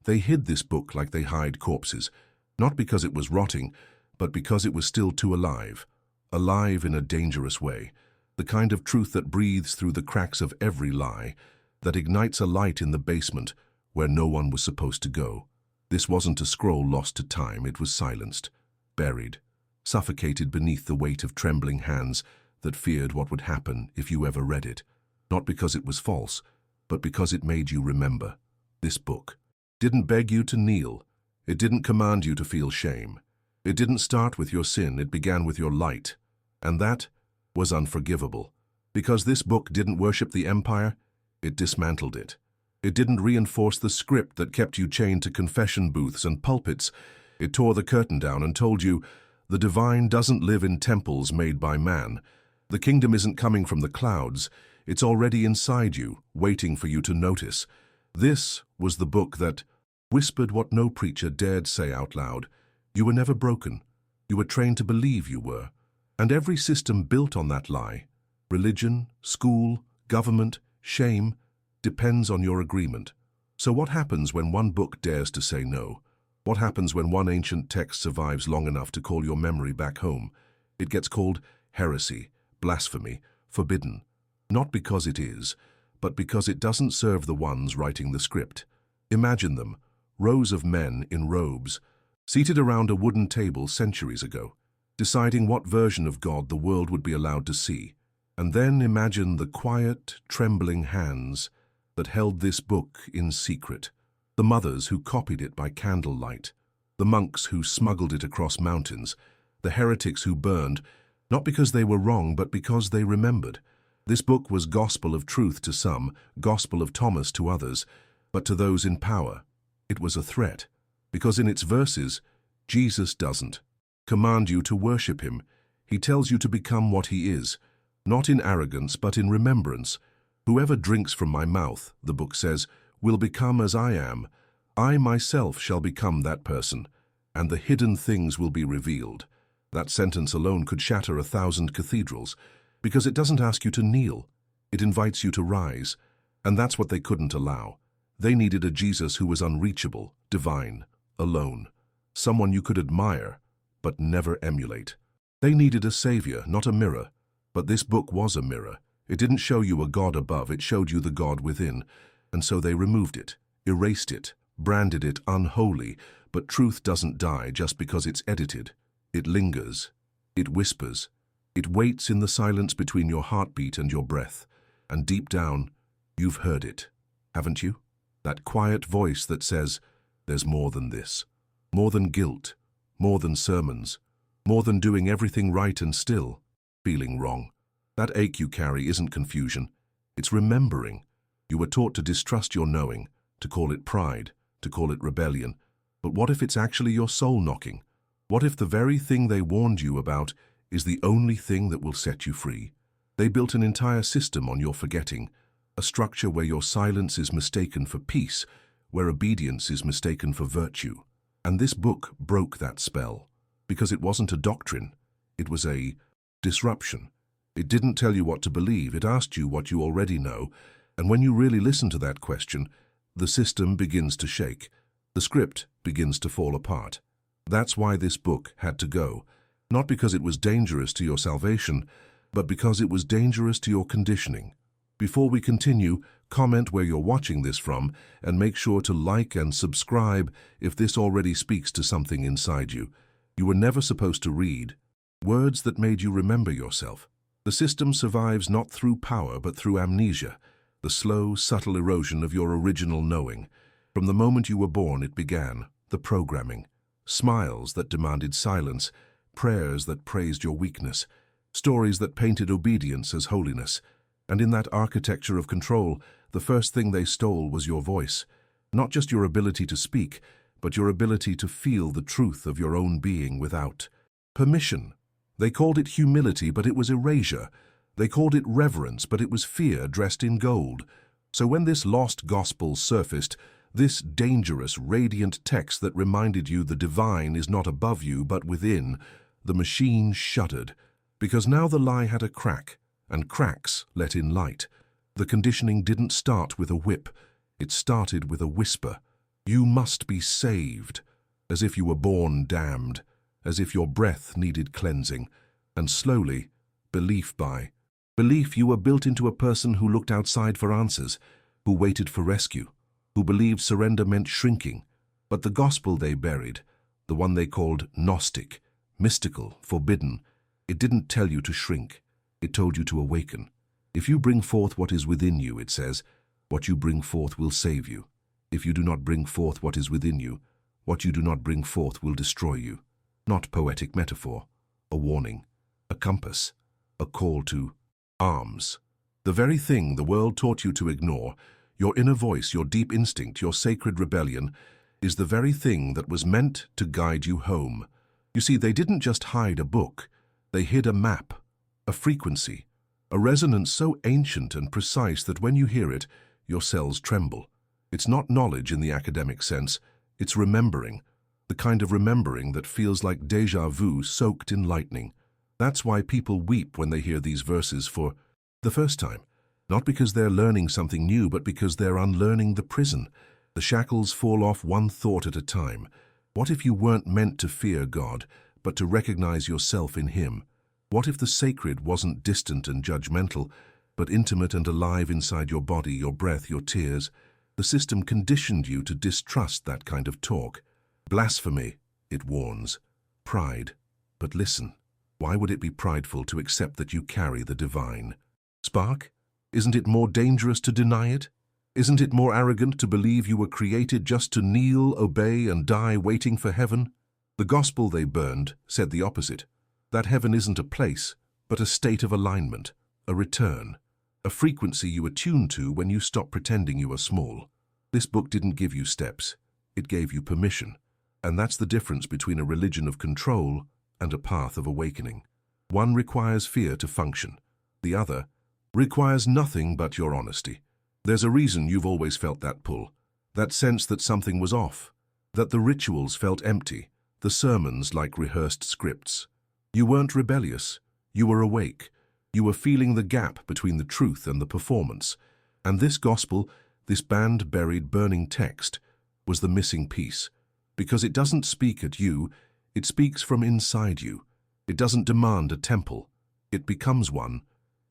They hid this book like they hide corpses, not because it was rotting, but because it was still too alive. Alive in a dangerous way, the kind of truth that breathes through the cracks of every lie, that ignites a light in the basement where no one was supposed to go. This wasn't a scroll lost to time, it was silenced, buried, suffocated beneath the weight of trembling hands that feared what would happen if you ever read it. Not because it was false, but because it made you remember. This book didn't beg you to kneel. It didn't command you to feel shame. It didn't start with your sin, it began with your light. And that was unforgivable. Because this book didn't worship the empire, it dismantled it. It didn't reinforce the script that kept you chained to confession booths and pulpits. It tore the curtain down and told you, the divine doesn't live in temples made by man. The kingdom isn't coming from the clouds. It's already inside you, waiting for you to notice. This was the book that whispered what no preacher dared say out loud. You were never broken. You were trained to believe you were. And every system built on that lie, religion, school, government, shame, depends on your agreement. So what happens when one book dares to say no? What happens when one ancient text survives long enough to call your memory back home? It gets called heresy, blasphemy, forbidden. Not because it is, but because it doesn't serve the ones writing the script. Imagine them, rows of men in robes, seated around a wooden table centuries ago, deciding what version of God the world would be allowed to see. And then imagine the quiet, trembling hands that held this book in secret, the mothers who copied it by candlelight, the monks who smuggled it across mountains, the heretics who burned, not because they were wrong, but because they remembered. This book was gospel of truth to some, gospel of Thomas to others, but to those in power, it was a threat, because in its verses, Jesus doesn't command you to worship him. He tells you to become what he is, not in arrogance, but in remembrance. Whoever drinks from my mouth, the book says, will become as I am. I myself shall become that person, and the hidden things will be revealed. That sentence alone could shatter 1,000 cathedrals, because it doesn't ask you to kneel. It invites you to rise, and that's what they couldn't allow. They needed a Jesus who was unreachable, divine, alone, someone you could admire, but never emulate. They needed a savior, not a mirror. But this book was a mirror. It didn't show you a God above, it showed you the God within. And so they removed it, erased it, branded it unholy. But truth doesn't die just because it's edited. It lingers. It whispers. It waits in the silence between your heartbeat and your breath. And deep down, you've heard it, haven't you? That quiet voice that says, there's more than this. More than guilt. More than sermons. More than doing everything right and still feeling wrong. That ache you carry isn't confusion. It's remembering. You were taught to distrust your knowing, to call it pride, to call it rebellion. But what if it's actually your soul knocking? What if the very thing they warned you about is the only thing that will set you free? They built an entire system on your forgetting, a structure where your silence is mistaken for peace, where obedience is mistaken for virtue. And this book broke that spell, because it wasn't a doctrine, it was a disruption. It didn't tell you what to believe, it asked you what you already know, and when you really listen to that question, the system begins to shake, the script begins to fall apart. That's why this book had to go, not because it was dangerous to your salvation, but because it was dangerous to your conditioning. Before we continue, comment where you're watching this from, and make sure to like and subscribe if this already speaks to something inside you. You were never supposed to read words that made you remember yourself. The system survives not through power, but through amnesia, the slow, subtle erosion of your original knowing. From the moment you were born, it began, the programming. Smiles that demanded silence, prayers that praised your weakness, stories that painted obedience as holiness. And in that architecture of control, the first thing they stole was your voice. Not just your ability to speak, but your ability to feel the truth of your own being without permission. They called it humility, but it was erasure. They called it reverence, but it was fear dressed in gold. So when this lost gospel surfaced, this dangerous, radiant text that reminded you the divine is not above you but within, the machine shuddered, because now the lie had a crack, and cracks let in light. The conditioning didn't start with a whip, it started with a whisper, You must be saved, as if you were born damned, as if your breath needed cleansing, and slowly, belief by belief, you were built into a person who looked outside for answers, who waited for rescue, who believed surrender meant shrinking. But the gospel they buried, the one they called Gnostic, mystical, forbidden, it didn't tell you to shrink. It told you to awaken. If you bring forth what is within you, it says, what you bring forth will save you. If you do not bring forth what is within you, what you do not bring forth will destroy you. Not poetic metaphor, a warning, a compass, a call to arms. The very thing the world taught you to ignore, your inner voice, your deep instinct, your sacred rebellion, is the very thing that was meant to guide you home. You see, they didn't just hide a book. They hid a map, a frequency, a resonance so ancient and precise that when you hear it, your cells tremble. It's not knowledge in the academic sense, it's remembering, the kind of remembering that feels like déjà vu soaked in lightning. That's why people weep when they hear these verses for the first time. Not because they're learning something new, but because they're unlearning the prison. The shackles fall off one thought at a time. What if you weren't meant to fear God, but to recognize yourself in Him? What if the sacred wasn't distant and judgmental, but intimate and alive inside your body, your breath, your tears? The system conditioned you to distrust that kind of talk. Blasphemy, it warns. Pride. But listen, why would it be prideful to accept that you carry the divine? Spark? Isn't it more dangerous to deny it? Isn't it more arrogant to believe you were created just to kneel, obey, and die waiting for heaven? The gospel they burned said the opposite. That heaven isn't a place, but a state of alignment, a return, a frequency you attune to when you stop pretending you are small. This book didn't give you steps, it gave you permission. And that's the difference between a religion of control and a path of awakening. One requires fear to function. The other requires nothing but your honesty. There's a reason you've always felt that pull, that sense that something was off, that the rituals felt empty, the sermons like rehearsed scripts. You weren't rebellious, you were awake. You were feeling the gap between the truth and the performance. And this gospel, this band-buried burning text, was the missing piece. Because it doesn't speak at you, it speaks from inside you. It doesn't demand a temple, it becomes one.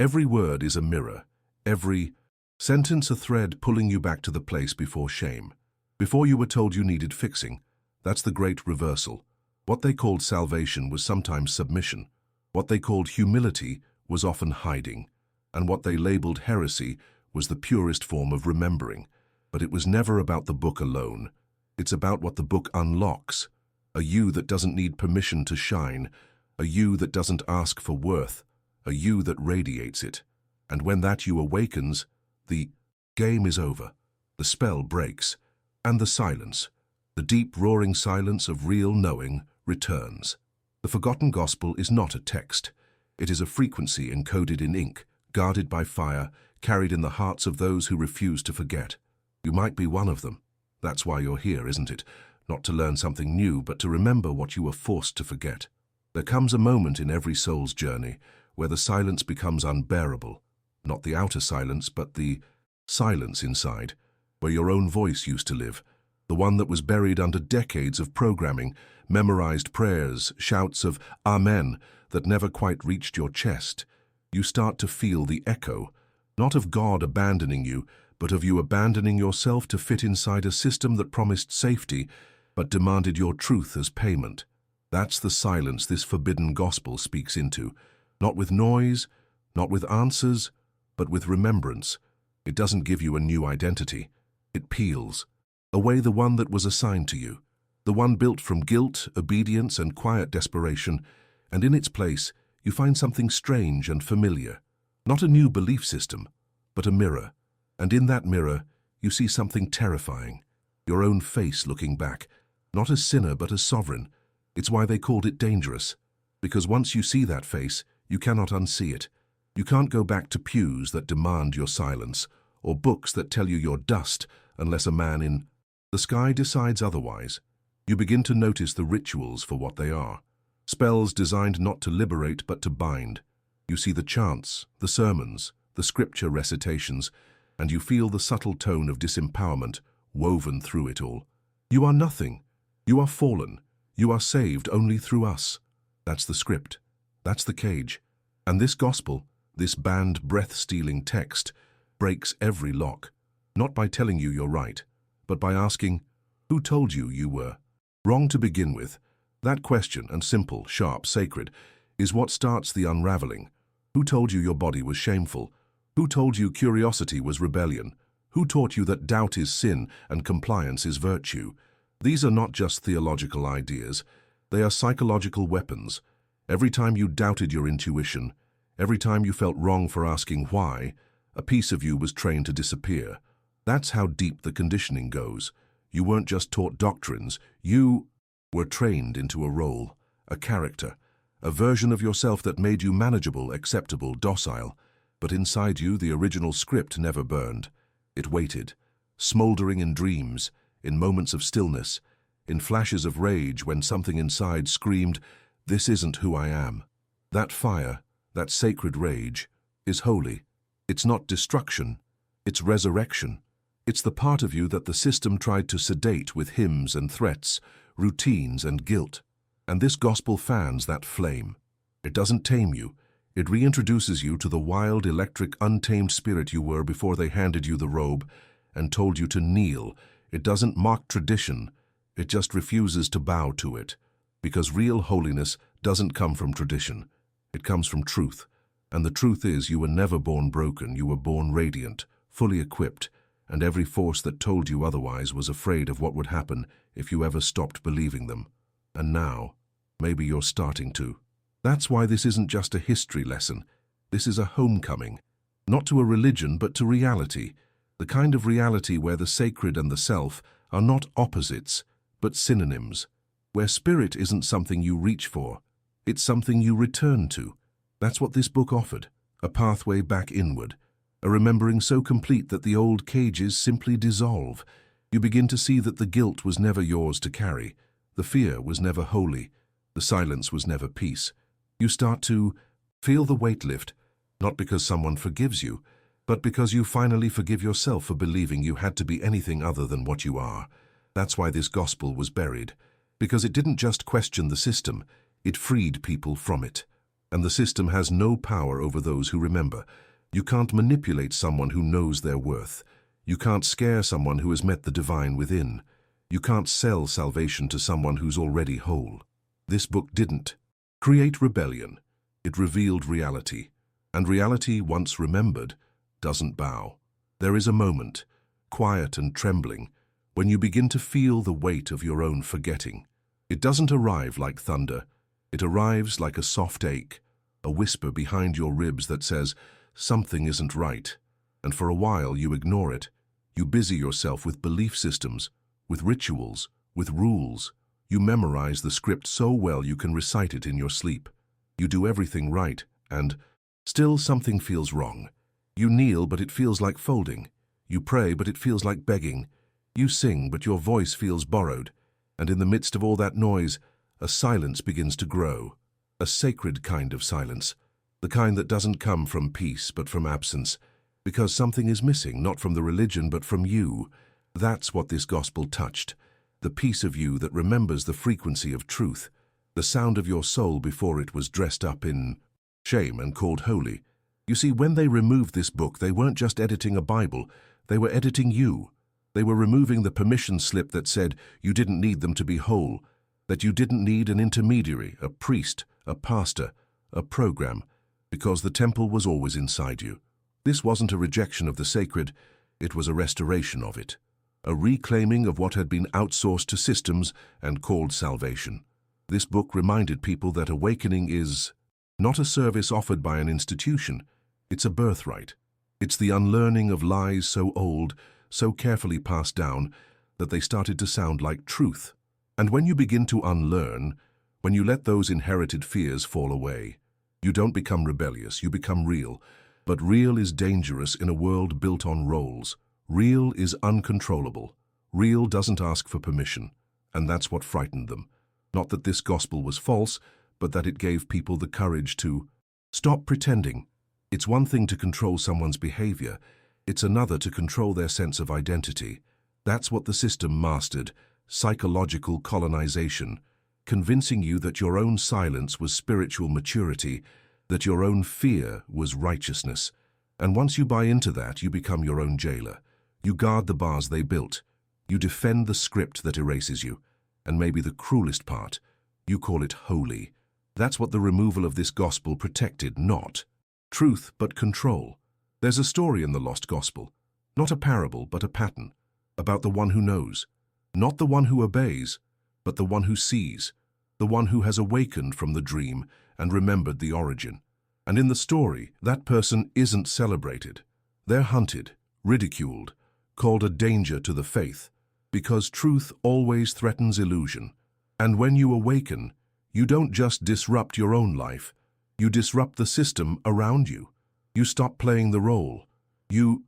Every word is a mirror, every sentence a thread pulling you back to the place before shame. Before you were told you needed fixing. That's the great reversal. What they called salvation was sometimes submission. What they called humility was often hiding. And what they labeled heresy was the purest form of remembering. But it was never about the book alone. It's about what the book unlocks. A you that doesn't need permission to shine. A you that doesn't ask for worth. A you that radiates it. And when that you awakens, the game is over. The spell breaks. And the silence, the deep roaring silence of real knowing, returns. The forgotten gospel is not a text. It is a frequency encoded in ink, guarded by fire, carried in the hearts of those who refuse to forget. You might be one of them. That's why you're here, isn't it? Not to learn something new, but to remember what you were forced to forget. There comes a moment in every soul's journey where the silence becomes unbearable. Not the outer silence, but the silence inside, where your own voice used to live. The one that was buried under decades of programming, memorized prayers, shouts of Amen that never quite reached your chest. You start to feel the echo, not of God abandoning you, but of you abandoning yourself to fit inside a system that promised safety, but demanded your truth as payment. That's the silence this forbidden gospel speaks into, not with noise, not with answers, but with remembrance. It doesn't give you a new identity. It peels away the one that was assigned to you, the one built from guilt, obedience, and quiet desperation, and in its place you find something strange and familiar. Not a new belief system, but a mirror. And in that mirror, you see something terrifying. Your own face looking back, not as sinner but as sovereign. It's why they called it dangerous. Because once you see that face, you cannot unsee it. You can't go back to pews that demand your silence, or books that tell you you're dust, unless a man in the sky decides otherwise. You begin to notice the rituals for what they are. Spells designed not to liberate but to bind. You see the chants, the sermons, the scripture recitations, and you feel the subtle tone of disempowerment woven through it all. You are nothing. You are fallen. You are saved only through us. That's the script. That's the cage. And this gospel, this banned breath-stealing text, breaks every lock, not by telling you you're right, but by asking, who told you you were wrong to begin with? That question, and simple, sharp, sacred, is what starts the unraveling. Who told you your body was shameful? Who told you curiosity was rebellion? Who taught you that doubt is sin and compliance is virtue? These are not just theological ideas. They are psychological weapons. Every time you doubted your intuition, every time you felt wrong for asking why, a piece of you was trained to disappear. That's how deep the conditioning goes. You weren't just taught doctrines, you were trained into a role, a character, a version of yourself that made you manageable, acceptable, docile. But inside you, the original script never burned. It waited, smoldering in dreams, in moments of stillness, in flashes of rage when something inside screamed, "This isn't who I am." That fire, that sacred rage, is holy. It's not destruction, it's resurrection. It's the part of you that the system tried to sedate with hymns and threats, routines and guilt. And this gospel fans that flame. It doesn't tame you. It reintroduces you to the wild, electric, untamed spirit you were before they handed you the robe and told you to kneel. It doesn't mock tradition. It just refuses to bow to it. Because real holiness doesn't come from tradition. It comes from truth. And the truth is, you were never born broken. You were born radiant, fully equipped, and every force that told you otherwise was afraid of what would happen if you ever stopped believing them. And now, maybe you're starting to. That's why this isn't just a history lesson. This is a homecoming. Not to a religion, but to reality. The kind of reality where the sacred and the self are not opposites, but synonyms. Where spirit isn't something you reach for. It's something you return to. That's what this book offered. A pathway back inward. A remembering so complete that the old cages simply dissolve. You begin to see that the guilt was never yours to carry. The fear was never holy. The silence was never peace. You start to feel the weight lift, not because someone forgives you, but because you finally forgive yourself for believing you had to be anything other than what you are. That's why this gospel was buried. Because it didn't just question the system, it freed people from it. And the system has no power over those who remember. You can't manipulate someone who knows their worth. You can't scare someone who has met the divine within. You can't sell salvation to someone who's already whole. This book didn't create rebellion. It revealed reality. And reality, once remembered, doesn't bow. There is a moment, quiet and trembling, when you begin to feel the weight of your own forgetting. It doesn't arrive like thunder. It arrives like a soft ache, a whisper behind your ribs that says, something isn't right. And for a while you ignore it. You busy yourself with belief systems, with rituals, with rules. You memorize the script so well you can recite it in your sleep. You do everything right, and still something feels wrong. You kneel, but it feels like folding. You pray, but it feels like begging. You sing, but your voice feels borrowed. And in the midst of all that noise, a silence begins to grow. A sacred kind of silence. The kind that doesn't come from peace, but from absence. Because something is missing, not from the religion, but from you. That's what this gospel touched. The piece of you that remembers the frequency of truth. The sound of your soul before it was dressed up in shame and called holy. You see, when they removed this book, they weren't just editing a Bible. They were editing you. They were removing the permission slip that said you didn't need them to be whole. That you didn't need an intermediary, a priest, a pastor, a program. Because the temple was always inside you. This wasn't a rejection of the sacred, it was a restoration of it. A reclaiming of what had been outsourced to systems and called salvation. This book reminded people that awakening is not a service offered by an institution, it's a birthright. It's the unlearning of lies so old, so carefully passed down, that they started to sound like truth. And when you begin to unlearn, when you let those inherited fears fall away, you don't become rebellious, you become real. But real is dangerous in a world built on roles. Real is uncontrollable. Real doesn't ask for permission. And that's what frightened them. Not that this gospel was false, but that it gave people the courage to stop pretending. It's one thing to control someone's behavior. It's another to control their sense of identity. That's what the system mastered. psychological colonization, convincing you that your own silence was spiritual maturity, that your own fear was righteousness. And once you buy into that, you become your own jailer. You guard the bars they built. You defend the script that erases you. And maybe the cruelest part, you call it holy. That's what the removal of this gospel protected, not truth, but control. There's a story in the lost gospel, not a parable, but a pattern, about the one who knows, not the one who obeys, but the one who sees, the one who has awakened from the dream and remembered the origin. And in the story, that person isn't celebrated. They're hunted, ridiculed, called a danger to the faith, because truth always threatens illusion. And when you awaken, you don't just disrupt your own life, you disrupt the system around you. You stop playing the role. You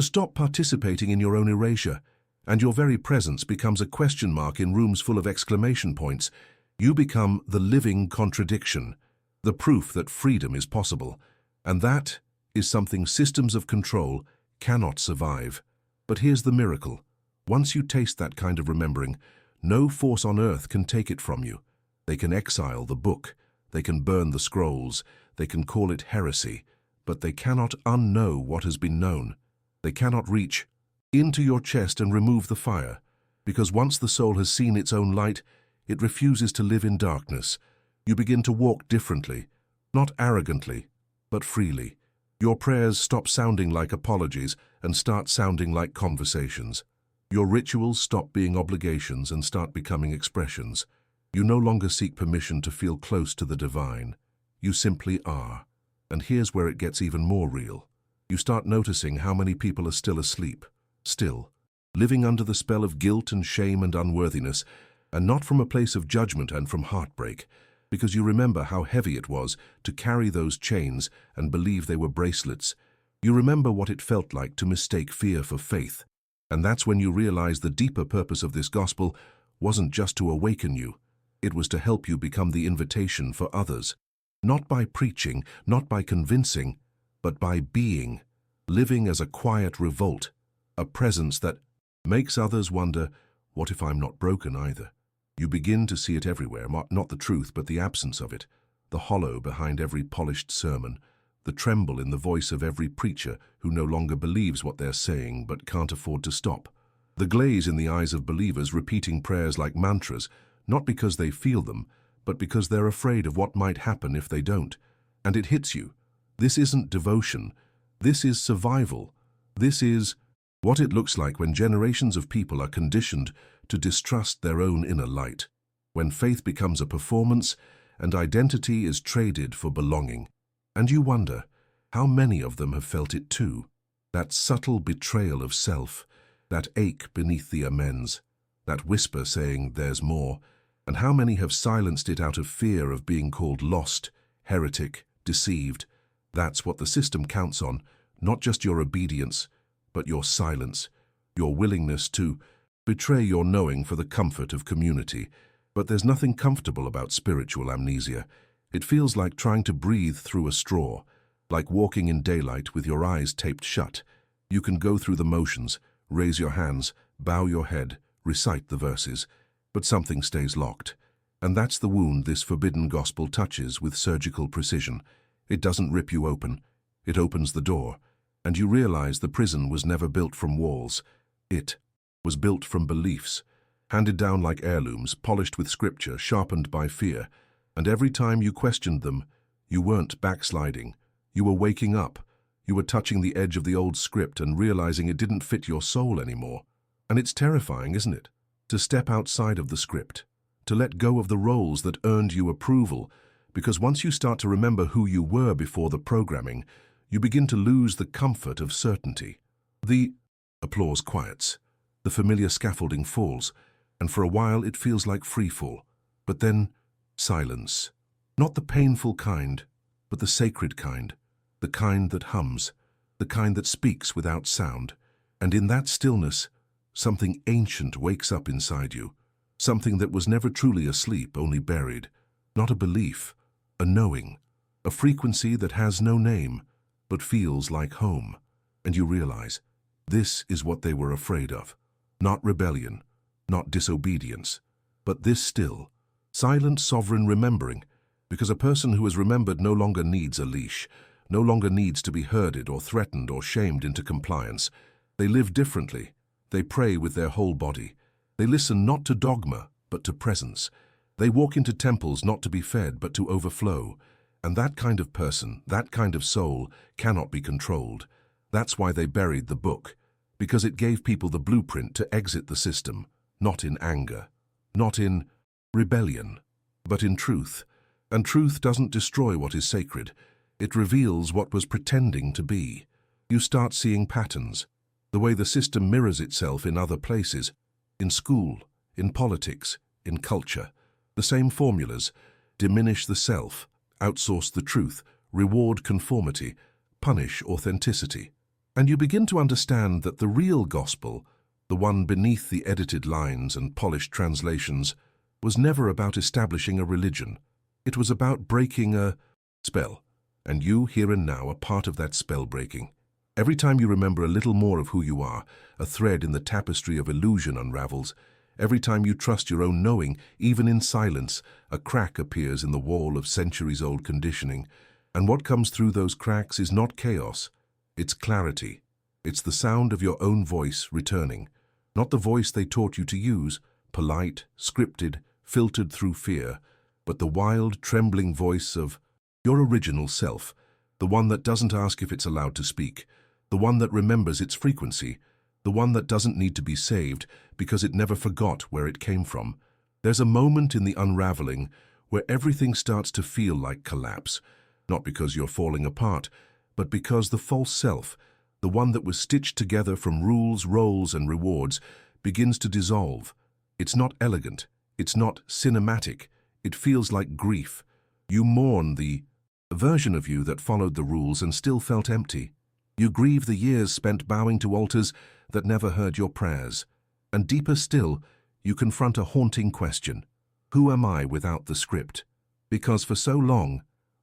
stop participating in your own erasure, and your very presence becomes a question mark in rooms full of exclamation points. You become the living contradiction, the proof that freedom is possible. And that is something systems of control cannot survive. But here's the miracle. Once you taste that kind of remembering, no force on earth can take it from you. They can exile the book, they can burn the scrolls, they can call it heresy, but they cannot unknow what has been known. They cannot reach into your chest and remove the fire, because once the soul has seen its own light, it refuses to live in darkness. You begin to walk differently, not arrogantly, but freely. Your prayers stop sounding like apologies and start sounding like conversations. Your rituals stop being obligations and start becoming expressions. You no longer seek permission to feel close to the divine. You simply are. And here's where it gets even more real. You start noticing how many people are still asleep, still, living under the spell of guilt and shame and unworthiness, and not from a place of judgment and from heartbreak, because you remember how heavy it was to carry those chains and believe they were bracelets. You remember what it felt like to mistake fear for faith. And that's when you realize the deeper purpose of this gospel wasn't just to awaken you. It was to help you become the invitation for others. Not by preaching, not by convincing, but by being, living as a quiet revolt, a presence that makes others wonder, what if I'm not broken either? You begin to see it everywhere, not the truth, but the absence of it, the hollow behind every polished sermon, the tremble in the voice of every preacher who no longer believes what they're saying but can't afford to stop, the glaze in the eyes of believers repeating prayers like mantras, not because they feel them, but because they're afraid of what might happen if they don't. And it hits you. This isn't devotion. This is survival. This is what it looks like when generations of people are conditioned to distrust their own inner light, when faith becomes a performance and identity is traded for belonging. And you wonder, how many of them have felt it too? That subtle betrayal of self, that ache beneath the amends, that whisper saying there's more, and how many have silenced it out of fear of being called lost, heretic, deceived. That's what the system counts on, not just your obedience, but your silence, your willingness to betray your knowing for the comfort of community. But there's nothing comfortable about spiritual amnesia. It feels like trying to breathe through a straw, like walking in daylight with your eyes taped shut. You can go through the motions, raise your hands, bow your head, recite the verses, but something stays locked. And that's the wound this forbidden gospel touches with surgical precision. It doesn't rip you open. It opens the door, and you realize the prison was never built from walls. It was built from beliefs, handed down like heirlooms, polished with scripture, sharpened by fear. And every time you questioned them, you weren't backsliding. You were waking up. You were touching the edge of the old script and realizing it didn't fit your soul anymore. And it's terrifying, isn't it? To step outside of the script, to let go of the roles that earned you approval, because once you start to remember who you were before the programming, you begin to lose the comfort of certainty. The applause quiets, the familiar scaffolding falls, and for a while it feels like freefall. But then, silence. Not the painful kind, but the sacred kind, the kind that hums, the kind that speaks without sound. And in that stillness, something ancient wakes up inside you, something that was never truly asleep, only buried. Not a belief, a knowing, a frequency that has no name, but feels like home. And you realize, this is what they were afraid of. Not rebellion, not disobedience, but this still, silent sovereign remembering, because a person who is remembered no longer needs a leash, no longer needs to be herded or threatened or shamed into compliance. They live differently. They pray with their whole body. They listen not to dogma, but to presence. They walk into temples not to be fed, but to overflow. And that kind of person, that kind of soul, cannot be controlled. That's why they buried the book, because it gave people the blueprint to exit the system, not in anger, not in rebellion, but in truth. And truth doesn't destroy what is sacred. It reveals what was pretending to be. You start seeing patterns, the way the system mirrors itself in other places, in school, in politics, in culture. The same formulas: diminish the self, outsource the truth, reward conformity, punish authenticity. And you begin to understand that the real gospel, the one beneath the edited lines and polished translations, was never about establishing a religion. It was about breaking a spell, and you, here and now, are part of that spell breaking. Every time you remember a little more of who you are, a thread in the tapestry of illusion unravels. Every time you trust your own knowing, even in silence, a crack appears in the wall of centuries-old conditioning. And what comes through those cracks is not chaos, it's clarity. It's the sound of your own voice returning, not the voice they taught you to use, polite, scripted, filtered through fear, but the wild, trembling voice of your original self, the one that doesn't ask if it's allowed to speak, the one that remembers its frequency, the one that doesn't need to be saved because it never forgot where it came from. There's a moment in the unraveling where everything starts to feel like collapse, not because you're falling apart, but because the false self, the one that was stitched together from rules, roles, and rewards, begins to dissolve. It's not elegant, it's not cinematic, it feels like grief. You mourn the version of you that followed the rules and still felt empty. You grieve the years spent bowing to altars that never heard your prayers. And deeper still, you confront a haunting question. Who am I without the script? Because for so long,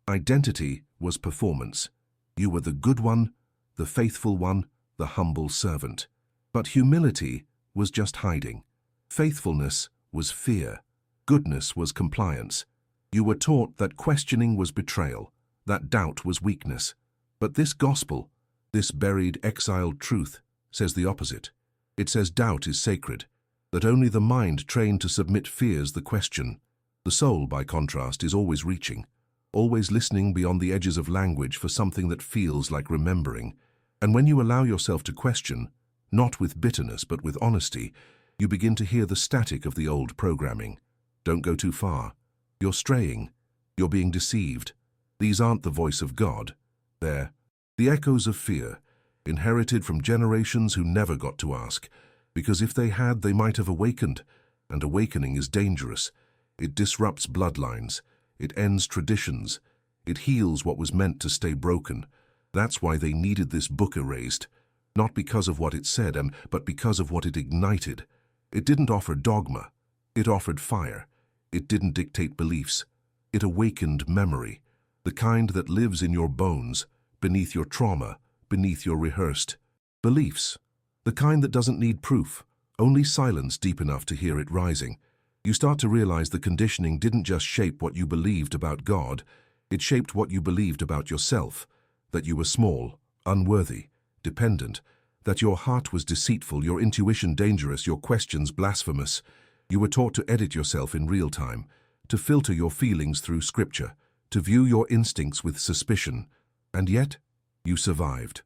identity was performance. You were the good one, the faithful one, the humble servant. But humility was just hiding. Faithfulness was fear. Goodness was compliance. You were taught that questioning was betrayal, that doubt was weakness. But this gospel, this buried, exiled truth, says the opposite. It says doubt is sacred, that only the mind trained to submit fears the question. The soul, by contrast, is always reaching, always listening beyond the edges of language for something that feels like remembering. And when you allow yourself to question, not with bitterness but with honesty, you begin to hear the static of the old programming. Don't go too far. You're straying. You're being deceived. These aren't the voice of God. They're the echoes of fear, inherited from generations who never got to ask, because if they had, they might have awakened, and awakening is dangerous. It disrupts bloodlines. It ends traditions. It heals what was meant to stay broken. That's why they needed this book erased, not because of what it said, but because of what it ignited. It didn't offer dogma. It offered fire. It didn't dictate beliefs. It awakened memory, the kind that lives in your bones, beneath your trauma, beneath your rehearsed beliefs. The kind that doesn't need proof, only silence deep enough to hear it rising. You start to realize the conditioning didn't just shape what you believed about God, it shaped what you believed about yourself, that you were small, unworthy, dependent, that your heart was deceitful, your intuition dangerous, your questions blasphemous. You were taught to edit yourself in real time, to filter your feelings through scripture, to view your instincts with suspicion. And yet, you survived.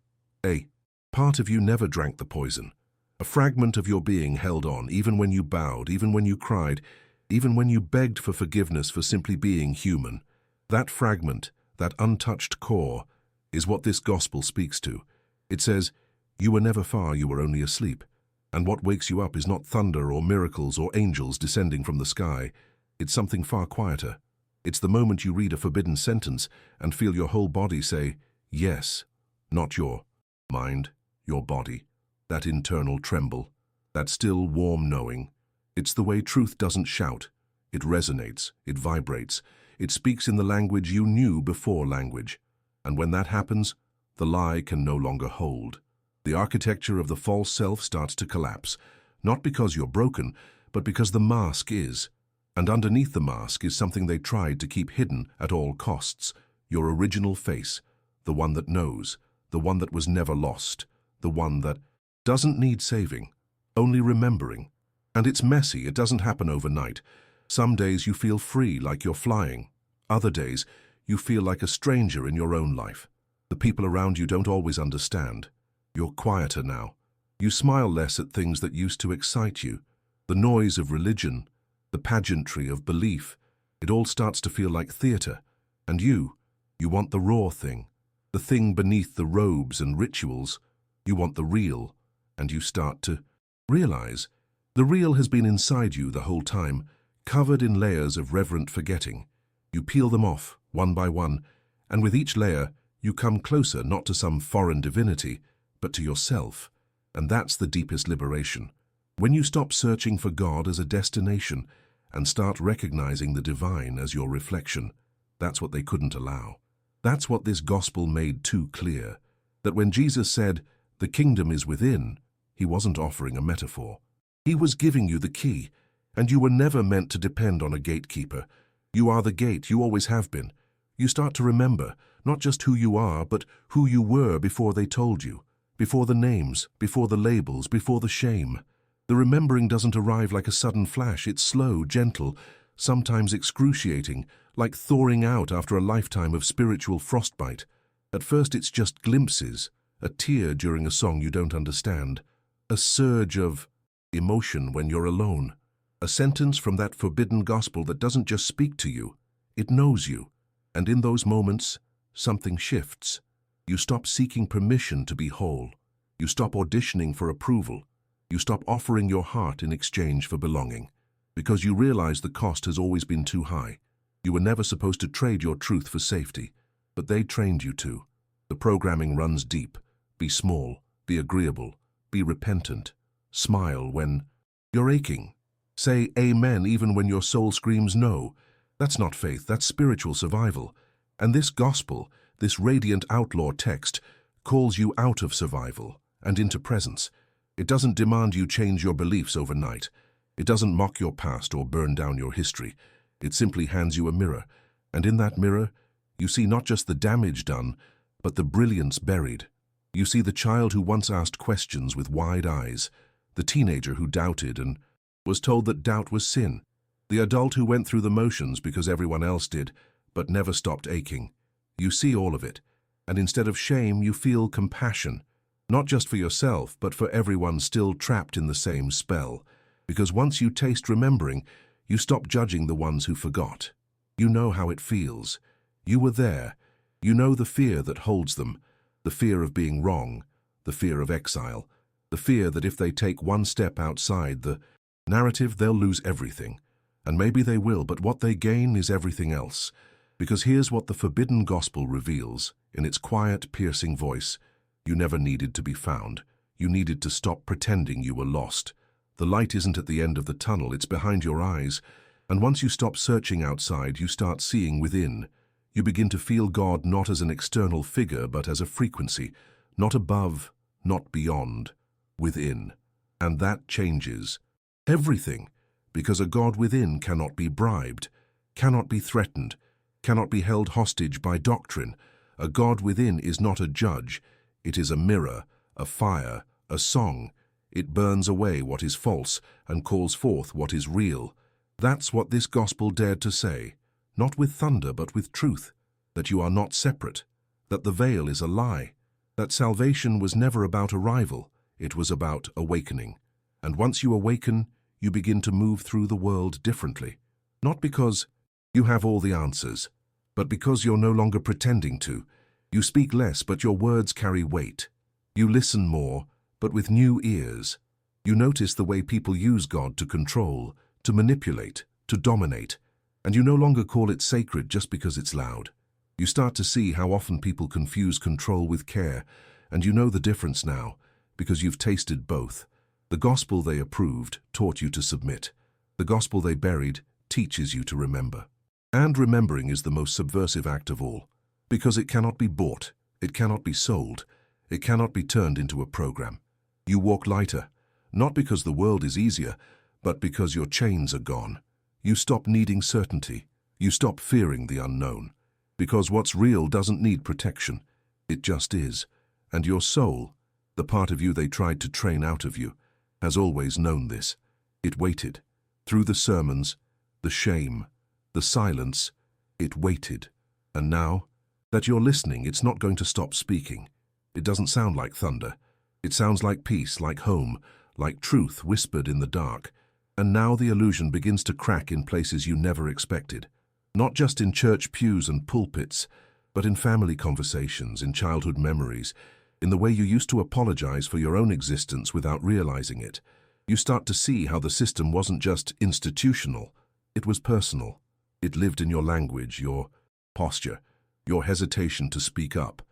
A part of you never drank the poison. A fragment of your being held on, even when you bowed, even when you cried, even when you begged for forgiveness for simply being human. That fragment, that untouched core, is what this gospel speaks to. It says, you were never far, you were only asleep. And what wakes you up is not thunder or miracles or angels descending from the sky. It's something far quieter. It's the moment you read a forbidden sentence and feel your whole body say, yes, not your mind, your body, that internal tremble, that still warm knowing. It's the way truth doesn't shout. It resonates, it vibrates, it speaks in the language you knew before language. And when that happens, the lie can no longer hold. The architecture of the false self starts to collapse, not because you're broken, but because the mask is. And underneath the mask is something they tried to keep hidden at all costs, your original face, the one that knows, the one that was never lost, the one that doesn't need saving, only remembering. And it's messy, it doesn't happen overnight. Some days you feel free, like you're flying. Other days, you feel like a stranger in your own life. The people around you don't always understand. You're quieter now. You smile less at things that used to excite you. The noise of religion, the pageantry of belief, it all starts to feel like theater. And you want the raw thing, the thing beneath the robes and rituals. You want the real, and you start to realize the real has been inside you the whole time, covered in layers of reverent forgetting. You peel them off, one by one, and with each layer, you come closer not to some foreign divinity, but to yourself. And that's the deepest liberation. When you stop searching for God as a destination and start recognizing the divine as your reflection, that's what they couldn't allow. That's what this gospel made too clear. That when Jesus said, "The kingdom is within," he wasn't offering a metaphor. He was giving you the key, and you were never meant to depend on a gatekeeper. You are the gate, you always have been. You start to remember, not just who you are, but who you were before they told you, before the names, before the labels, before the shame. The remembering doesn't arrive like a sudden flash, it's slow, gentle, sometimes excruciating, like thawing out after a lifetime of spiritual frostbite. At first it's just glimpses, a tear during a song you don't understand, a surge of emotion when you're alone, a sentence from that forbidden gospel that doesn't just speak to you, it knows you. And in those moments, something shifts. You stop seeking permission to be whole. You stop auditioning for approval. You stop offering your heart in exchange for belonging. Because you realize the cost has always been too high. You were never supposed to trade your truth for safety, but they trained you to. The programming runs deep. Be small, be agreeable, be repentant. Smile when you're aching. Say amen even when your soul screams no. That's not faith, that's spiritual survival. And this gospel, this radiant outlaw text, calls you out of survival and into presence. It doesn't demand you change your beliefs overnight. It doesn't mock your past or burn down your history. It simply hands you a mirror. And in that mirror, you see not just the damage done, but the brilliance buried. You see the child who once asked questions with wide eyes, the teenager who doubted and was told that doubt was sin, the adult who went through the motions because everyone else did, but never stopped aching. You see all of it, and instead of shame, you feel compassion, not just for yourself, but for everyone still trapped in the same spell. Because once you taste remembering, you stop judging the ones who forgot. You know how it feels. You were there. You know the fear that holds them, the fear of being wrong, the fear of exile, the fear that if they take one step outside the narrative, they'll lose everything. And maybe they will, but what they gain is everything else. Because here's what the forbidden gospel reveals, in its quiet, piercing voice. You never needed to be found. You needed to stop pretending you were lost. The light isn't at the end of the tunnel, it's behind your eyes. And once you stop searching outside, you start seeing within. You begin to feel God not as an external figure, but as a frequency, not above, not beyond, within. And that changes everything, because a God within cannot be bribed, cannot be threatened, cannot be held hostage by doctrine. A God within is not a judge. It is a mirror, a fire, a song. It burns away what is false and calls forth what is real. That's what this gospel dared to say, not with thunder but with truth, that you are not separate, that the veil is a lie, that salvation was never about arrival, it was about awakening. And once you awaken, you begin to move through the world differently, not because you have all the answers, but because you're no longer pretending to. You speak less, but your words carry weight. You listen more, but with new ears. You notice the way people use God to control, to manipulate, to dominate, and you no longer call it sacred just because it's loud. You start to see how often people confuse control with care, and you know the difference now, because you've tasted both. The gospel they approved taught you to submit. The gospel they buried teaches you to remember. And remembering is the most subversive act of all, because it cannot be bought, it cannot be sold, it cannot be turned into a program. You walk lighter, not because the world is easier, but because your chains are gone. You stop needing certainty. You stop fearing the unknown. Because what's real doesn't need protection. It just is. And your soul, the part of you they tried to train out of you, has always known this. It waited. Through the sermons, the shame, the silence, it waited. And now that you're listening, it's not going to stop speaking. It doesn't sound like thunder. It sounds like peace, like home, like truth whispered in the dark. And now the illusion begins to crack in places you never expected. Not just in church pews and pulpits, but in family conversations, in childhood memories, in the way you used to apologize for your own existence without realizing it. You start to see how the system wasn't just institutional, it was personal. It lived in your language, your posture, your hesitation to speak up.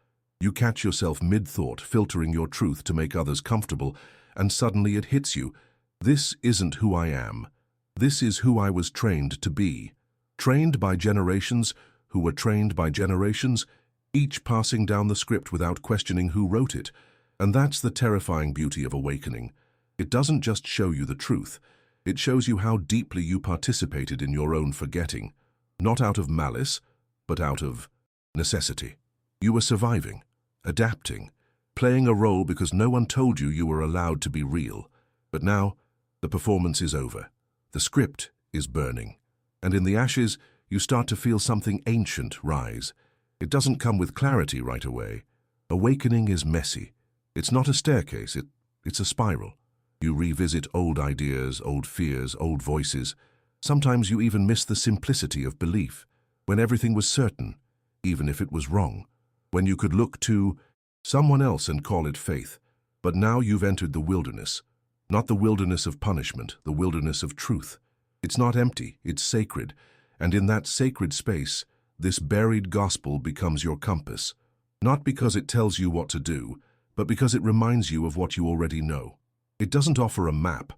You catch yourself mid-thought, filtering your truth to make others comfortable, and suddenly it hits you. This isn't who I am. This is who I was trained to be. Trained by generations who were trained by generations, each passing down the script without questioning who wrote it. And that's the terrifying beauty of awakening. It doesn't just show you the truth. It shows you how deeply you participated in your own forgetting. Not out of malice, but out of necessity. You were surviving, adapting, playing a role because no one told you you were allowed to be real. But now, the performance is over. The script is burning. And in the ashes, you start to feel something ancient rise. It doesn't come with clarity right away. Awakening is messy. It's not a staircase, it's a spiral. You revisit old ideas, old fears, old voices. Sometimes you even miss the simplicity of belief, when everything was certain, even if it was wrong, when you could look to someone else and call it faith. But now you've entered the wilderness, not the wilderness of punishment, the wilderness of truth. It's not empty, it's sacred, and in that sacred space, this buried gospel becomes your compass, not because it tells you what to do, but because it reminds you of what you already know. It doesn't offer a map,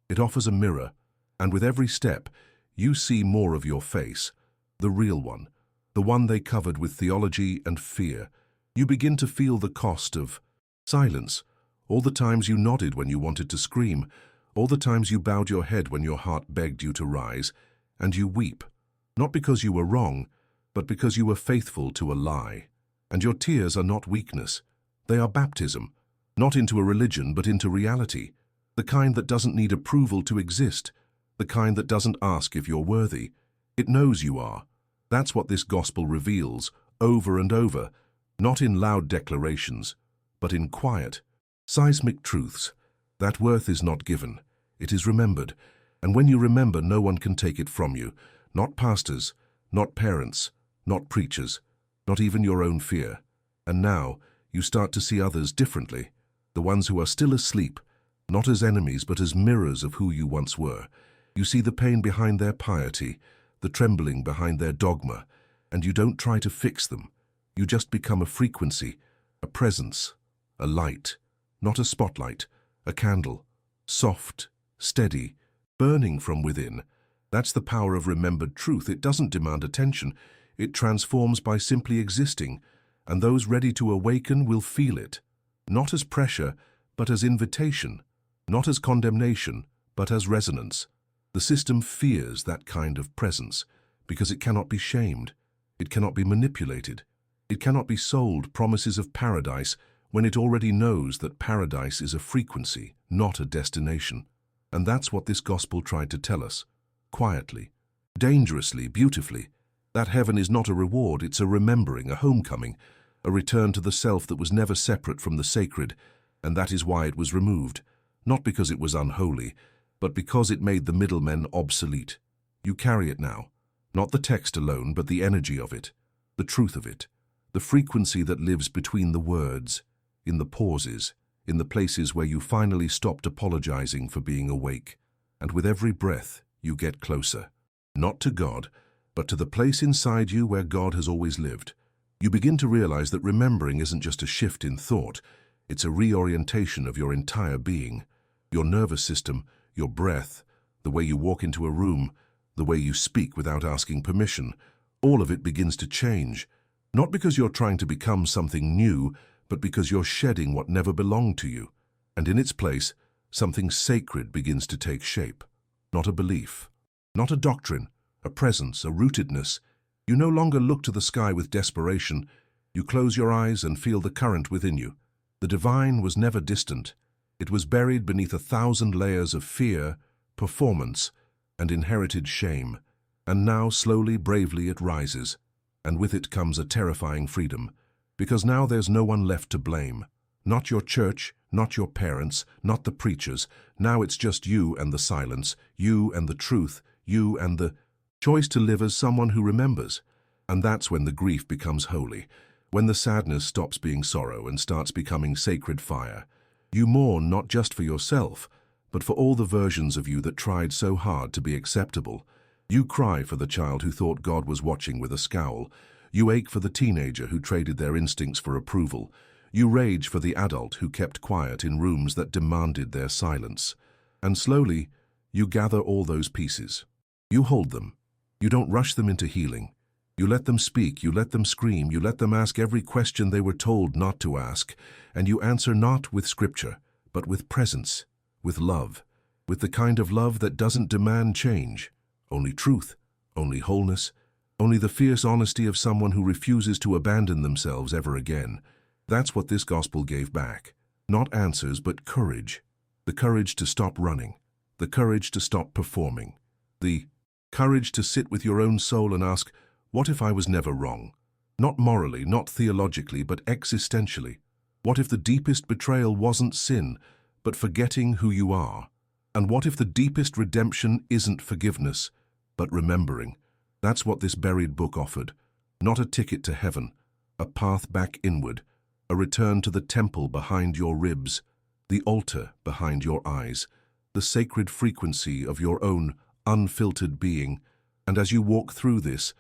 it offers a mirror, and with every step, you see more of your face, the real one, the one they covered with theology and fear. You begin to feel the cost of silence, all the times you nodded when you wanted to scream, all the times you bowed your head when your heart begged you to rise, and you weep, not because you were wrong, but because you were faithful to a lie. And your tears are not weakness, they are baptism, not into a religion but into reality, the kind that doesn't need approval to exist, the kind that doesn't ask if you're worthy. It knows you are. That's what this gospel reveals, over and over, not in loud declarations, but in quiet, seismic truths. That worth is not given, it is remembered, and when you remember, no one can take it from you, not pastors, not parents, not preachers, not even your own fear. And now, you start to see others differently, the ones who are still asleep, not as enemies but as mirrors of who you once were. You see the pain behind their piety, the trembling behind their dogma, and you don't try to fix them. You just become a frequency, a presence, a light, not a spotlight, a candle, soft, steady, burning from within. That's the power of remembered truth. It doesn't demand attention. It transforms by simply existing, and those ready to awaken will feel it, not as pressure, but as invitation, not as condemnation, but as resonance. The system fears that kind of presence, because it cannot be shamed, it cannot be manipulated, it cannot be sold promises of paradise when it already knows that paradise is a frequency, not a destination. And that's what this gospel tried to tell us, quietly, dangerously, beautifully. That heaven is not a reward, it's a remembering, a homecoming, a return to the self that was never separate from the sacred, and that is why it was removed, not because it was unholy, but because it made the middlemen obsolete. You carry it now, not the text alone, but the energy of it, the truth of it, the frequency that lives between the words, in the pauses, in the places where you finally stopped apologizing for being awake. And with every breath, you get closer, not to God, but to the place inside you where God has always lived. You begin to realize that remembering isn't just a shift in thought, it's a reorientation of your entire being, your nervous system, your breath, the way you walk into a room, the way you speak without asking permission. All of it begins to change, not because you're trying to become something new, but because you're shedding what never belonged to you. And in its place, something sacred begins to take shape. not a belief, not a doctrine, a presence, a rootedness. You no longer look to the sky with desperation. You close your eyes and feel the current within you. The divine was never distant. It was buried beneath 1,000 layers of fear, performance, and inherited shame. And now, slowly, bravely, it rises. And with it comes a terrifying freedom. Because now there's no one left to blame. Not your church, not your parents, not the preachers. Now it's just you and the silence, you and the truth, you and the choice to live as someone who remembers. And that's when the grief becomes holy, when the sadness stops being sorrow and starts becoming sacred fire. You mourn not just for yourself, but for all the versions of you that tried so hard to be acceptable. You cry for the child who thought God was watching with a scowl. You ache for the teenager who traded their instincts for approval. You rage for the adult who kept quiet in rooms that demanded their silence. And slowly, you gather all those pieces. You hold them. You don't rush them into healing. You let them speak, you let them scream, you let them ask every question they were told not to ask, and you answer not with scripture, but with presence, with love, with the kind of love that doesn't demand change, only truth, only wholeness, only the fierce honesty of someone who refuses to abandon themselves ever again. That's what this gospel gave back. Not answers, but courage. The courage to stop running, the courage to stop performing, the courage to sit with your own soul and ask, what if I was never wrong? Not morally, not theologically, but existentially. What if the deepest betrayal wasn't sin, but forgetting who you are? And what if the deepest redemption isn't forgiveness, but remembering? That's what this buried book offered. Not a ticket to heaven, a path back inward, a return to the temple behind your ribs, the altar behind your eyes, the sacred frequency of your own unfiltered being. And as you walk through this,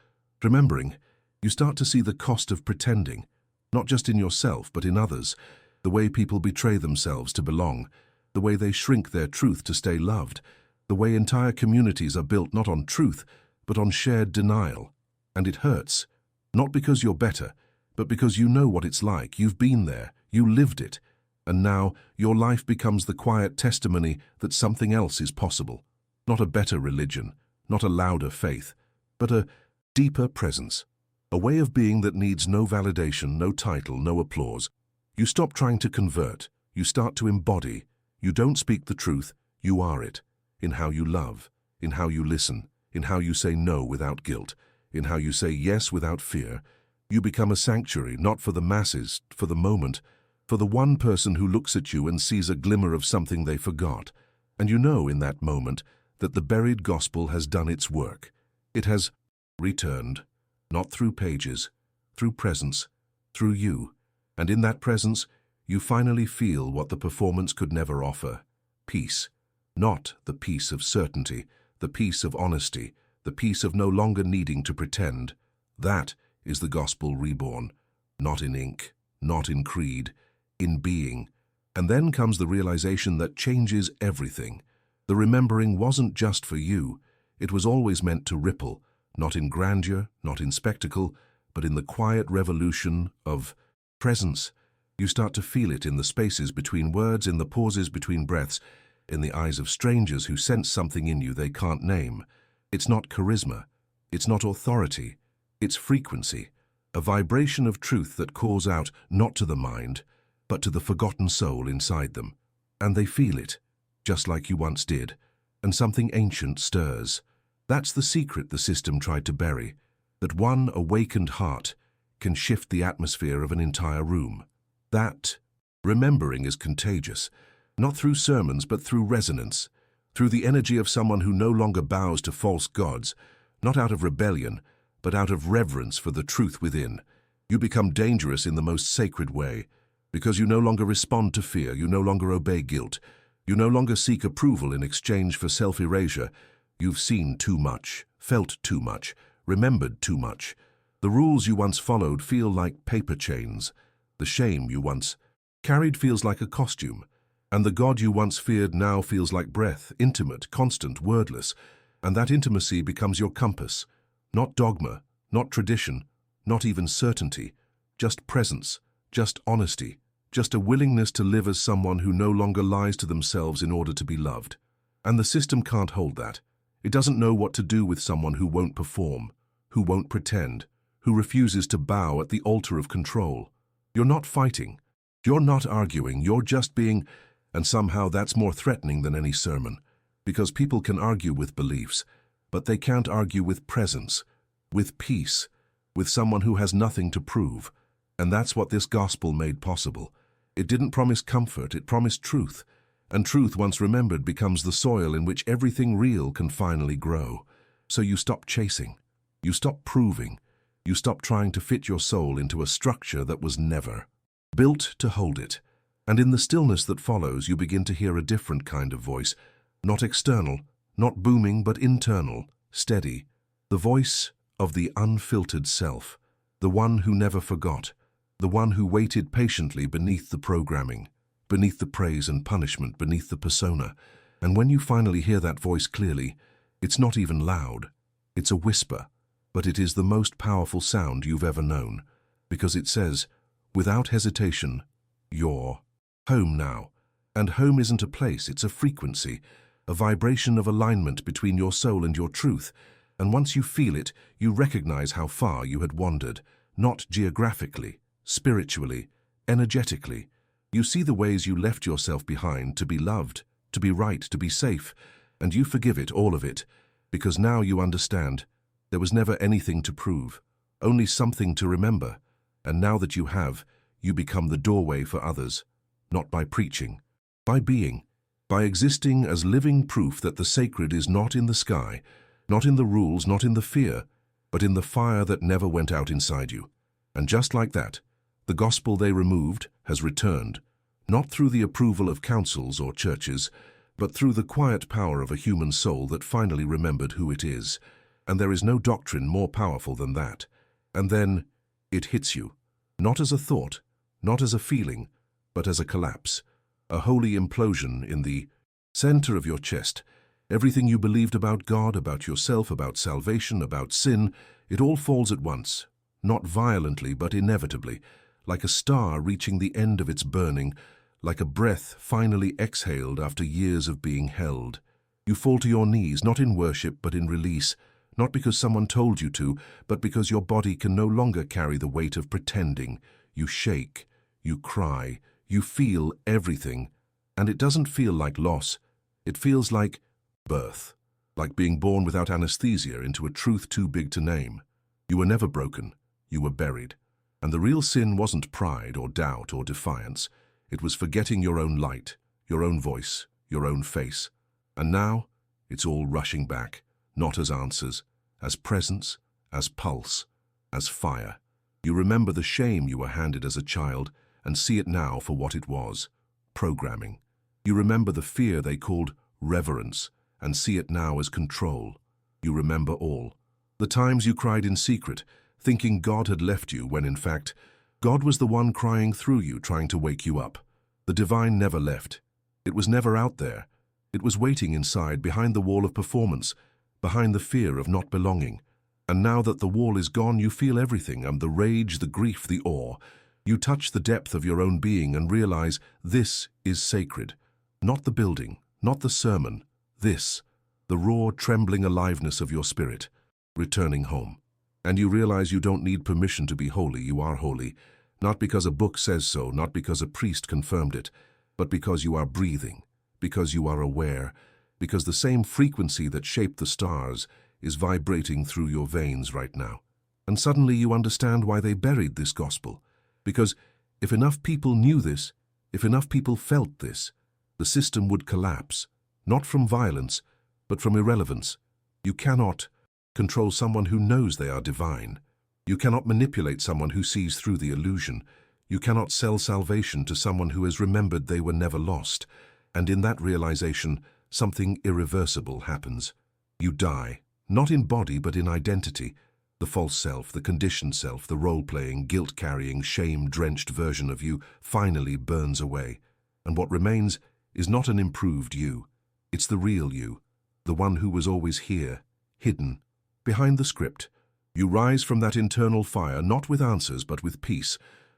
remembering, you start to see the cost of pretending, not just in yourself, but in others, the way people betray themselves to belong, the way they shrink their truth to stay loved, the way entire communities are built not on truth, but on shared denial. And it hurts, not because you're better, but because you know what it's like, you've been there, you lived it, and now your life becomes the quiet testimony that something else is possible. Not a better religion, not a louder faith, but a deeper presence, a way of being that needs no validation, no title, no applause. You stop trying to convert, you start to embody. You don't speak the truth, you are it, in how you love, in how you listen, in how you say no without guilt, in how you say yes without fear. You become a sanctuary, not for the masses, for the moment, for the one person who looks at you and sees a glimmer of something they forgot. And you know in that moment that the buried gospel has done its work. It has returned, not through pages, through presence, through you. And in that presence, you finally feel what the performance could never offer. Peace. Not the peace of certainty, the peace of honesty, the peace of no longer needing to pretend. That is the gospel reborn. Not in ink, not in creed, in being. And then comes the realization that changes everything. The remembering wasn't just for you. It was always meant to ripple, not in grandeur, not in spectacle, but in the quiet revolution of presence. You start to feel it in the spaces between words, in the pauses between breaths, in the eyes of strangers who sense something in you they can't name. It's not charisma. It's not authority. It's frequency, a vibration of truth that calls out not to the mind, but to the forgotten soul inside them. And they feel it, just like you once did, and something ancient stirs. That's the secret the system tried to bury, that one awakened heart can shift the atmosphere of an entire room. That remembering is contagious, not through sermons but through resonance, through the energy of someone who no longer bows to false gods, not out of rebellion, but out of reverence for the truth within. You become dangerous in the most sacred way, because you no longer respond to fear, you no longer obey guilt, you no longer seek approval in exchange for self-erasure. You've seen too much, felt too much, remembered too much. The rules you once followed feel like paper chains. The shame you once carried feels like a costume, and the God you once feared now feels like breath, intimate, constant, wordless, and that intimacy becomes your compass. Not dogma, not tradition, not even certainty, just presence, just honesty, just a willingness to live as someone who no longer lies to themselves in order to be loved. And the system can't hold that. It doesn't know what to do with someone who won't perform, who won't pretend, who refuses to bow at the altar of control. You're not fighting. You're not arguing. You're just being, and somehow that's more threatening than any sermon. Because people can argue with beliefs, but they can't argue with presence, with peace, with someone who has nothing to prove. And that's what this gospel made possible. It didn't promise comfort, it promised truth. And truth, once remembered, becomes the soil in which everything real can finally grow. So you stop chasing. You stop proving. You stop trying to fit your soul into a structure that was never built to hold it. And in the stillness that follows, you begin to hear a different kind of voice. Not external, not booming, but internal, steady. The voice of the unfiltered self. The one who never forgot. The one who waited patiently beneath the programming, beneath the praise and punishment, beneath the persona. And when you finally hear that voice clearly, it's not even loud. It's a whisper, but it is the most powerful sound you've ever known, because it says, without hesitation, you're home now. And home isn't a place, it's a frequency, a vibration of alignment between your soul and your truth. And once you feel it, you recognize how far you had wandered, not geographically, spiritually, energetically. You see the ways you left yourself behind to be loved, to be right, to be safe, and you forgive it, all of it, because now you understand there was never anything to prove, only something to remember. And now that you have, you become the doorway for others, not by preaching, by being, by existing as living proof that the sacred is not in the sky, not in the rules, not in the fear, but in the fire that never went out inside you. And just like that, the gospel they removed has returned, not through the approval of councils or churches, but through the quiet power of a human soul that finally remembered who it is. And there is no doctrine more powerful than that. And then it hits you, not as a thought, not as a feeling, but as a collapse, a holy implosion in the center of your chest. Everything you believed about God, about yourself, about salvation, about sin, it all falls at once, not violently but inevitably, like a star reaching the end of its burning, like a breath finally exhaled after years of being held. You fall to your knees, not in worship but in release, not because someone told you to, but because your body can no longer carry the weight of pretending. You shake, you cry, you feel everything, and it doesn't feel like loss. It feels like birth, like being born without anesthesia into a truth too big to name. You were never broken, you were buried. And the real sin wasn't pride or doubt or defiance. It was forgetting your own light, your own voice, your own face. And now, it's all rushing back, not as answers, as presence, as pulse, as fire. You remember the shame you were handed as a child and see it now for what it was, programming. You remember the fear they called reverence and see it now as control. You remember all. The times you cried in secret, thinking God had left you when in fact, God was the one crying through you, trying to wake you up. The divine never left. It was never out there. It was waiting inside, behind the wall of performance, behind the fear of not belonging. And now that the wall is gone, you feel everything, and the rage, the grief, the awe. You touch the depth of your own being and realize this is sacred. Not the building, not the sermon. This, the raw, trembling aliveness of your spirit, returning home. And you realize you don't need permission to be holy. You are holy, not because a book says so, not because a priest confirmed it, but because you are breathing, because you are aware, because the same frequency that shaped the stars is vibrating through your veins right now. And suddenly you understand why they buried this gospel. Because if enough people knew this, if enough people felt this, the system would collapse, not from violence, but from irrelevance. You cannot control someone who knows they are divine. You cannot manipulate someone who sees through the illusion. You cannot sell salvation to someone who has remembered they were never lost. And in that realization, something irreversible happens. You die, not in body but in identity. The false self, the conditioned self, the role-playing, guilt-carrying, shame-drenched version of you finally burns away. And what remains is not an improved you. It's the real you, the one who was always here, hidden, behind the script. You rise from that internal fire, not with answers, but with peace,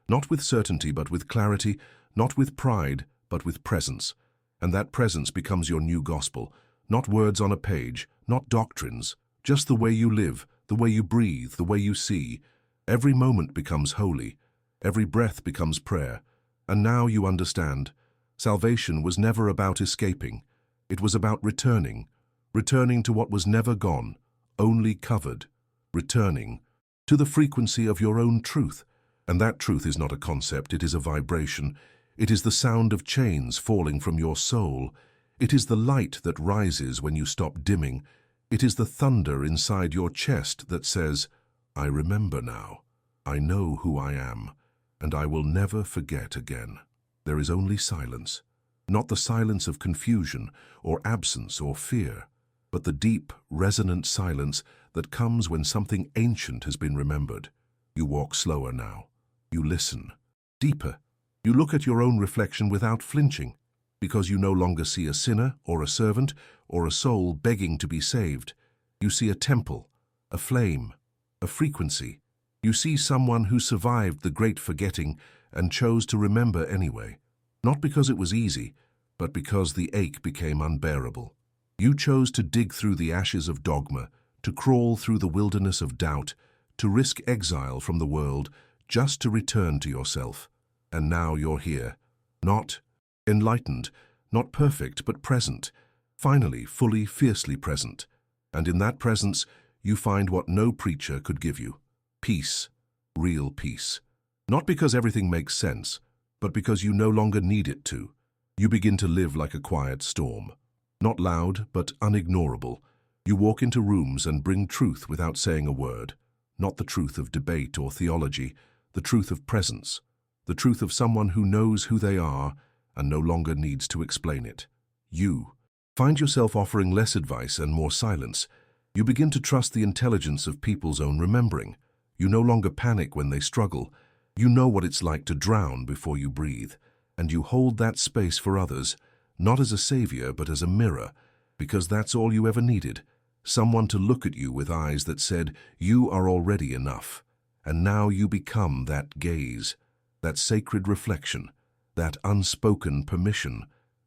not with certainty, but with clarity, not with pride, but with presence. And that presence becomes your new gospel, Not words on a page, not doctrines, just the way you live, the way you breathe, the way you see. Every moment becomes holy. Every breath becomes prayer. And now you understand. Salvation was never about escaping. It was about returning. Returning to what was never gone, only covered. Returning to the frequency of your own truth. And that truth is not a concept, it is a vibration. It is the sound of chains falling from your soul. It is the light that rises when you stop dimming. It is the thunder inside your chest that says, I remember now. I know who I am, and I will never forget again. There is only silence. Not the silence of confusion or absence or fear, but the deep, resonant silence that comes when something ancient has been remembered. You walk slower now. You listen. Deeper. You look at your own reflection without flinching, because you no longer see a sinner or a servant or a soul begging to be saved. You see a temple, a flame, a frequency. You see someone who survived the great forgetting and chose to remember anyway, not because it was easy, but because the ache became unbearable. You chose to dig through the ashes of dogma, to crawl through the wilderness of doubt, to risk exile from the world, just to return to yourself. And now you're here, not enlightened, not perfect, but present, finally, fully, fiercely present. And in that presence, you find what no preacher could give you. Peace, real peace. Not because everything makes sense, but because you no longer need it to. You begin to live like a quiet storm. Not loud, but unignorable. You walk into rooms and bring truth without saying a word. Not the truth of debate or theology, the truth of presence. The truth of someone who knows who they are and no longer needs to explain it. You find yourself offering less advice and more silence. You begin to trust the intelligence of people's own remembering. You no longer panic when they struggle. You know what it's like to drown before you breathe, and you hold that space for others, not as a savior but as a mirror, because that's all you ever needed. Someone to look at you with eyes that said, you are already enough. And now you become that gaze, that sacred reflection, that unspoken permission.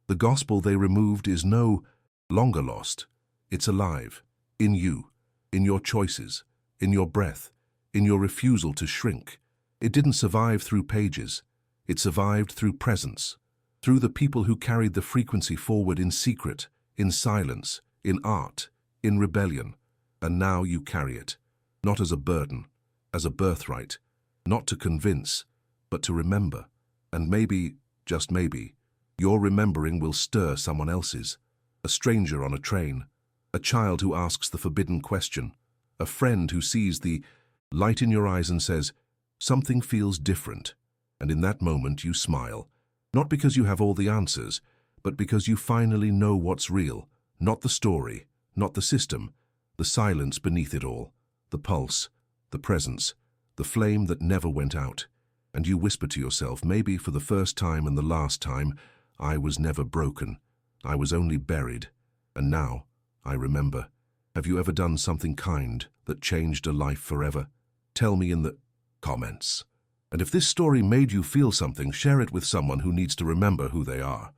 The gospel they removed is no longer lost. It's alive, in you, in your choices, in your breath, in your refusal to shrink. It didn't survive through pages. It survived through presence, through the people who carried the frequency forward in secret, in silence, in art, in rebellion. And now you carry it, not as a burden, as a birthright, not to convince, but to remember. And maybe, just maybe, your remembering will stir someone else's. A stranger on a train, a child who asks the forbidden question, a friend who sees the light in your eyes and says, something feels different. And in that moment you smile, not because you have all the answers, but because you finally know what's real, not the story, not the system, the silence beneath it all, the pulse, the presence, the flame that never went out. And you whisper to yourself, maybe for the first time and the last time, I was never broken. I was only buried. And now, I remember. Have you ever done something kind that changed a life forever? Tell me in the comments. And if this story made you feel something, share it with someone who needs to remember who they are.